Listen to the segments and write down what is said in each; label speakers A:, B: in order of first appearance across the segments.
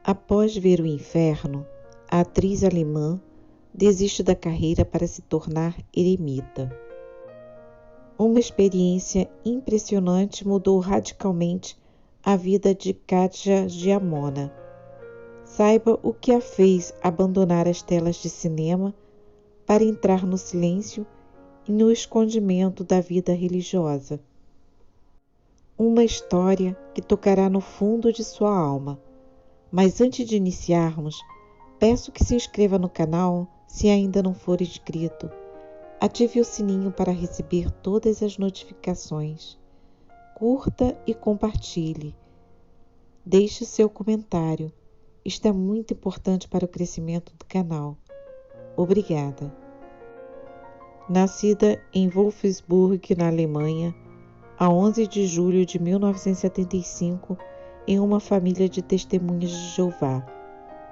A: Após ver o inferno, a atriz alemã desiste da carreira para se tornar eremita. Uma experiência impressionante mudou radicalmente a vida de Katja Giammona. Saiba o que a fez abandonar as telas de cinema para entrar no silêncio e no escondimento da vida religiosa. Uma história que tocará no fundo de sua alma. Mas antes de iniciarmos, peço que se inscreva no canal se ainda não for inscrito. Ative o sininho para receber todas as notificações. Curta e compartilhe. Deixe seu comentário. Isto é muito importante para o crescimento do canal. Obrigada. Nascida em Wolfsburg, na Alemanha, a 11 de julho de 1975, em uma família de testemunhas de Jeová,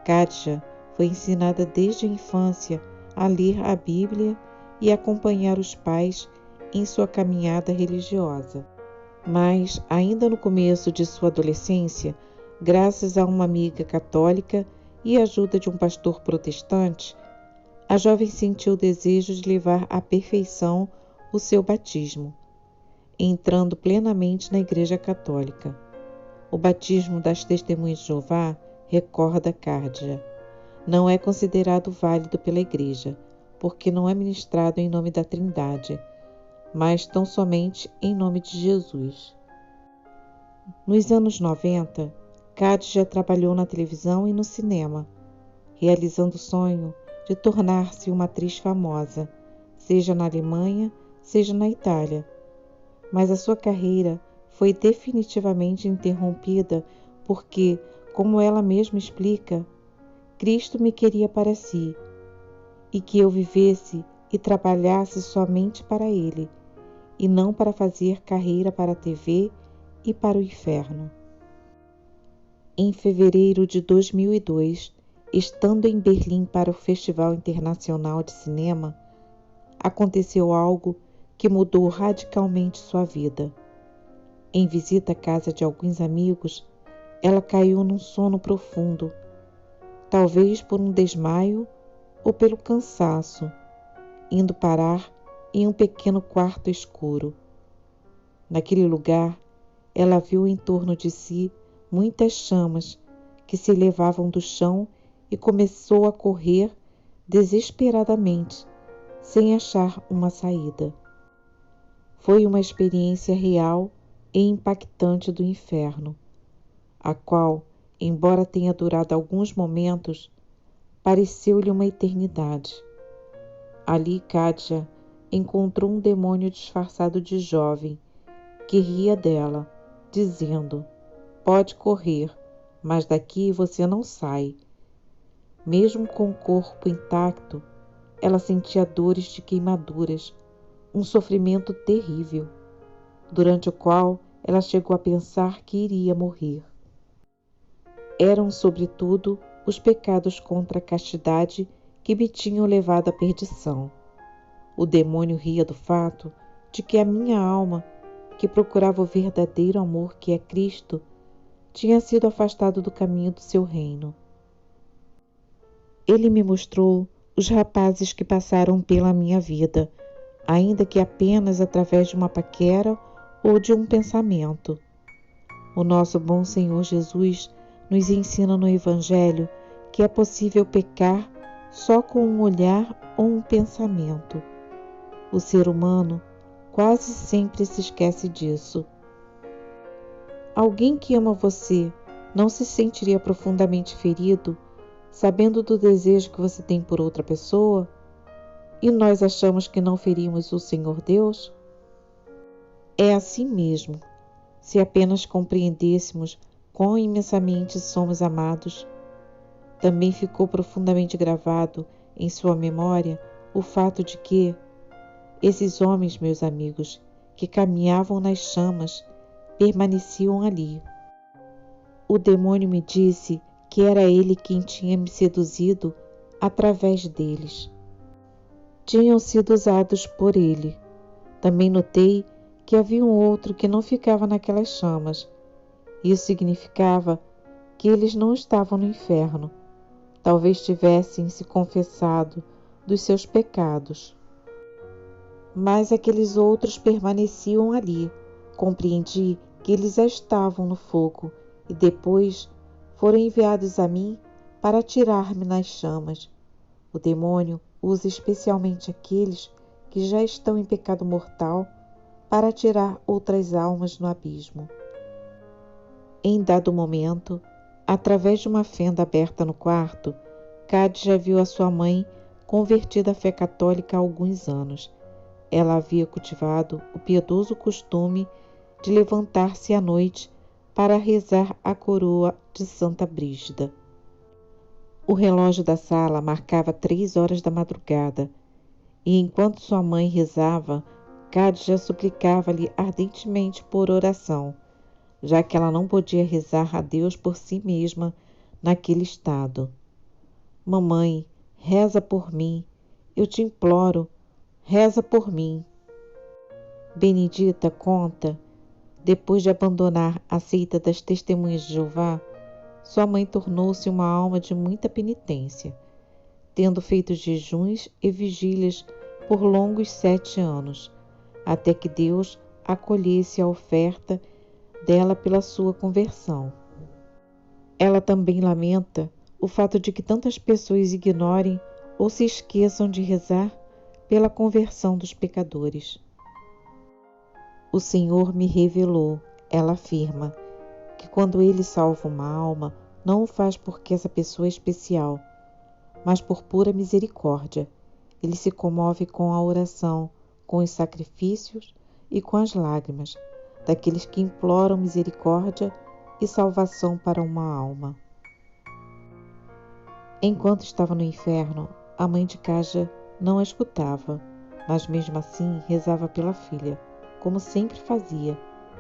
A: Katja foi ensinada desde a infância a ler a Bíblia e acompanhar os pais em sua caminhada religiosa. Mas, ainda no começo de sua adolescência, graças a uma amiga católica e a ajuda de um pastor protestante, a jovem sentiu o desejo de levar à perfeição o seu batismo, entrando plenamente na Igreja Católica. O batismo das Testemunhas de Jeová, recorda Katja, não é considerado válido pela Igreja, porque não é ministrado em nome da Trindade, mas tão somente em nome de Jesus. Nos anos 90, Katja trabalhou na televisão e no cinema, realizando o sonho de tornar-se uma atriz famosa, seja na Alemanha, seja na Itália. Mas a sua carreira foi definitivamente interrompida porque, como ela mesma explica, Cristo me queria para si e que eu vivesse e trabalhasse somente para Ele e não para fazer carreira para a TV e para o inferno. Em fevereiro de 2002, estando em Berlim para o Festival Internacional de Cinema, aconteceu algo que mudou radicalmente sua vida. Em visita à casa de alguns amigos, ela caiu num sono profundo, talvez por um desmaio ou pelo cansaço, indo parar em um pequeno quarto escuro. Naquele lugar, ela viu em torno de si muitas chamas que se elevavam do chão e começou a correr desesperadamente, sem achar uma saída. Foi uma experiência real e impactante do inferno, a qual, embora tenha durado alguns momentos, pareceu-lhe uma eternidade. Ali Katja encontrou um demônio disfarçado de jovem, que ria dela, dizendo: "Pode correr, mas daqui você não sai." Mesmo com o corpo intacto, ela sentia dores de queimaduras, um sofrimento terrível, durante o qual ela chegou a pensar que iria morrer. Eram, sobretudo, os pecados contra a castidade que me tinham levado à perdição. O demônio ria do fato de que a minha alma, que procurava o verdadeiro amor que é Cristo, tinha sido afastado do caminho do seu reino. Ele me mostrou os rapazes que passaram pela minha vida, ainda que apenas através de uma paquera ou de um pensamento. O nosso bom Senhor Jesus nos ensina no Evangelho que é possível pecar só com um olhar ou um pensamento. O ser humano quase sempre se esquece disso. Alguém que ama você não se sentiria profundamente ferido, sabendo do desejo que você tem por outra pessoa? E nós achamos que não ferimos o Senhor Deus? É assim mesmo. Se apenas compreendêssemos quão imensamente somos amados, também ficou profundamente gravado em sua memória o fato de que esses homens, meus amigos, que caminhavam nas chamas, permaneciam ali. O demônio me disse que era ele quem tinha me seduzido através deles. Tinham sido usados por ele. Também notei que havia um outro que não ficava naquelas chamas. Isso significava que eles não estavam no inferno. Talvez tivessem se confessado dos seus pecados. Mas aqueles outros permaneciam ali. Compreendi que eles já estavam no fogo e depois foram enviados a mim para atirar-me nas chamas. O demônio usa especialmente aqueles que já estão em pecado mortal para atirar outras almas no abismo. Em dado momento, através de uma fenda aberta no quarto, Kadja viu a sua mãe convertida à fé católica há alguns anos. Ela havia cultivado o piedoso costume de levantar-se à noite para rezar a coroa de Santa Brígida. O relógio da sala marcava 3 horas da madrugada, e enquanto sua mãe rezava, Kadja suplicava-lhe ardentemente por oração, já que ela não podia rezar a Deus por si mesma naquele estado. Mamãe, reza por mim, eu te imploro, reza por mim. Benedita conta, depois de abandonar a seita das Testemunhas de Jeová, sua mãe tornou-se uma alma de muita penitência, tendo feito jejuns e vigílias por longos 7 anos, até que Deus acolhesse a oferta dela pela sua conversão. Ela também lamenta o fato de que tantas pessoas ignorem ou se esqueçam de rezar pela conversão dos pecadores. O Senhor me revelou, ela afirma, que quando Ele salva uma alma, não o faz porque essa pessoa é especial, mas por pura misericórdia. Ele se comove com a oração, com os sacrifícios e com as lágrimas daqueles que imploram misericórdia e salvação para uma alma. Enquanto estava no inferno, a mãe de Kadja não a escutava, mas mesmo assim rezava pela filha, como sempre fazia,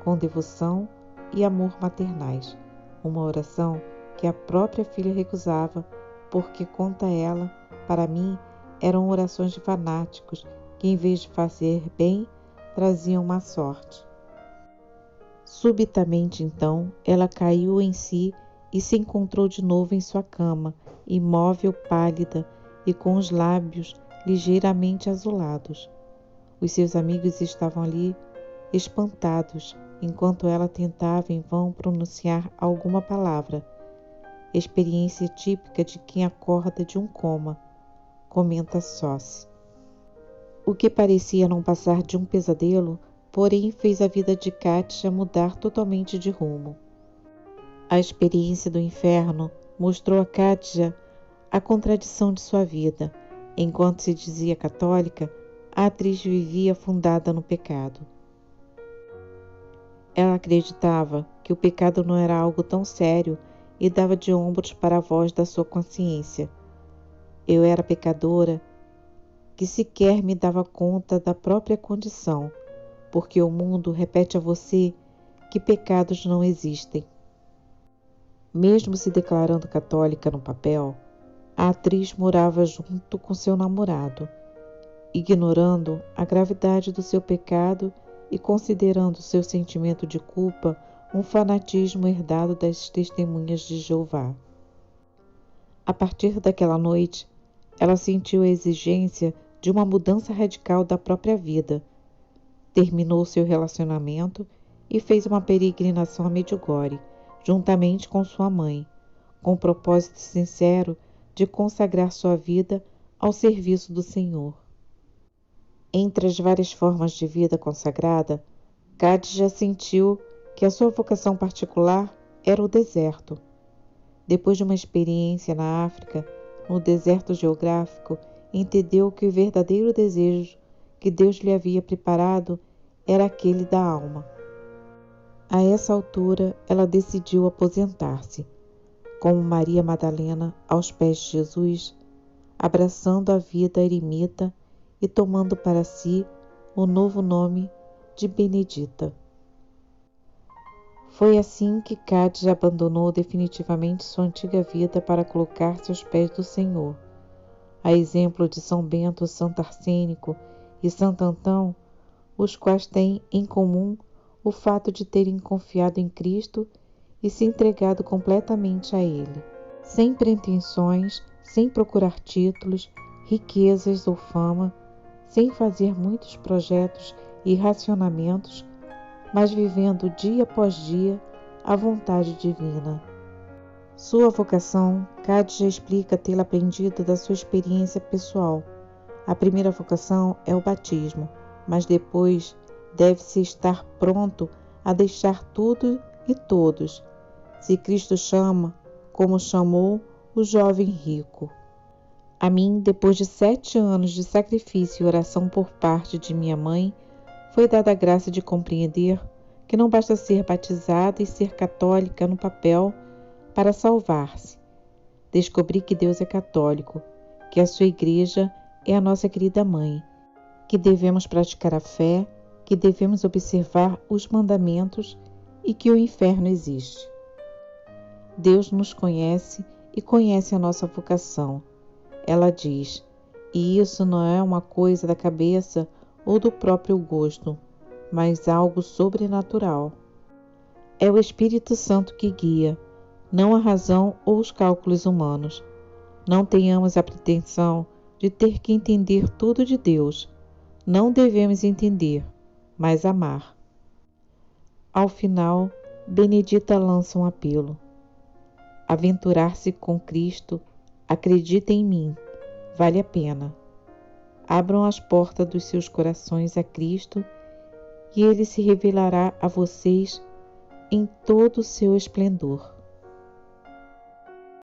A: com devoção e amor maternais. Uma oração que a própria filha recusava, porque, conta ela, para mim, eram orações de fanáticos que, em vez de fazer bem, traziam má sorte. Subitamente, então, ela caiu em si e se encontrou de novo em sua cama, imóvel, pálida e com os lábios ligeiramente azulados. Os seus amigos estavam ali, espantados, enquanto ela tentava em vão pronunciar alguma palavra. Experiência típica de quem acorda de um coma, comenta Sossi. O que parecia não passar de um pesadelo, porém fez a vida de Kadja mudar totalmente de rumo. A experiência do inferno mostrou a Kadja a contradição de sua vida. Enquanto se dizia católica, a atriz vivia afundada no pecado. Ela acreditava que o pecado não era algo tão sério e dava de ombros para a voz da sua consciência. Eu era pecadora que sequer me dava conta da própria condição, porque o mundo repete a você que pecados não existem. Mesmo se declarando católica no papel, a atriz morava junto com seu namorado, ignorando a gravidade do seu pecado e considerando seu sentimento de culpa um fanatismo herdado das Testemunhas de Jeová. A partir daquela noite, ela sentiu a exigência de uma mudança radical da própria vida. Terminou seu relacionamento e fez uma peregrinação a Medjugorje, juntamente com sua mãe, com o propósito sincero de consagrar sua vida ao serviço do Senhor. Entre as várias formas de vida consagrada, Kadja sentiu que a sua vocação particular era o deserto. Depois de uma experiência na África, no deserto geográfico, entendeu que o verdadeiro desejo que Deus lhe havia preparado era aquele da alma. A essa altura, ela decidiu aposentar-se, como Maria Madalena aos pés de Jesus, abraçando a vida eremita e tomando para si o novo nome de Benedita. Foi assim que Kadja abandonou definitivamente sua antiga vida para colocar-se aos pés do Senhor. A exemplo de São Bento, Santo Arsênico e Santo Antão, os quais têm em comum o fato de terem confiado em Cristo e se entregado completamente a Ele, sem pretensões, sem procurar títulos, riquezas ou fama, sem fazer muitos projetos e racionamentos, mas vivendo dia após dia a vontade divina. Sua vocação, Khadija explica tê-la aprendido da sua experiência pessoal. A primeira vocação é o batismo, mas depois deve-se estar pronto a deixar tudo e todos, se Cristo chama, como chamou o jovem rico. A mim, depois de 7 anos de sacrifício e oração por parte de minha mãe, foi dada a graça de compreender que não basta ser batizada e ser católica no papel para salvar-se. Descobri que Deus é católico, que a sua igreja é a nossa querida mãe, que devemos praticar a fé, que devemos observar os mandamentos e que o inferno existe. Deus nos conhece e conhece a nossa vocação. Ela diz, e isso não é uma coisa da cabeça ou do próprio gosto, mas algo sobrenatural. É o Espírito Santo que guia, não a razão ou os cálculos humanos. Não tenhamos a pretensão de ter que entender tudo de Deus. Não devemos entender, mas amar. Ao final, Benedita lança um apelo. Aventurar-se com Cristo, acredita em mim, vale a pena. Abram as portas dos seus corações a Cristo e Ele se revelará a vocês em todo o seu esplendor.